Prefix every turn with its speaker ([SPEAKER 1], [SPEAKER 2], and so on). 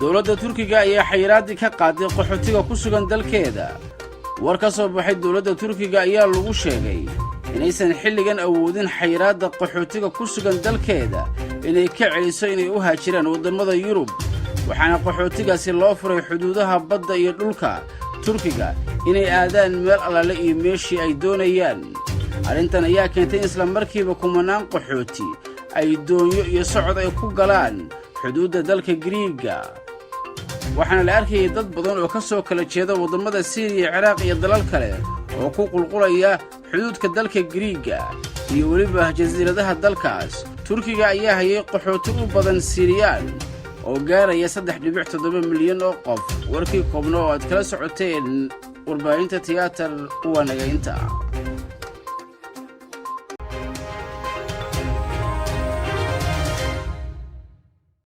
[SPEAKER 1] dowladda Turkiga ayaa xayiraadii ka qaaday qaxootiga ku sugan dalkeeda. war ka soo baxay dowladda Turkiga ayaa lagu sheegay inaysan xilligan awoodin xayiraadda qaxootiga ku sugan dalkeeda inay ka celiso inay u haajiraan wadamada Yurub, waxaana qaxootigaasi loo furay xuduudaha badda iyo dhulka Turkiga inay aadaan meel allaale iyo meeshii ay doonayaan. arrintan ayaa keentay isla markiiba kumanaan qaxooti ay doonyo iyo socod ay ku galaan xuduudda dalka Greega, waxaana la arkayay dad badan oo ka soo kala jeeda wadamada Syria, Ciraaq iyo dalal kale oo ku qulqulaya xuduudka dalka Greega iyo waliba jasiiradaha dalkaas. Turkiga ayaa hayay qaxooti u badan Syrian oo gaaraya 3.7 milyan oo qof. warkii koobno oo aad kala socoteen warbaahinta tiyaatar waa naga inta.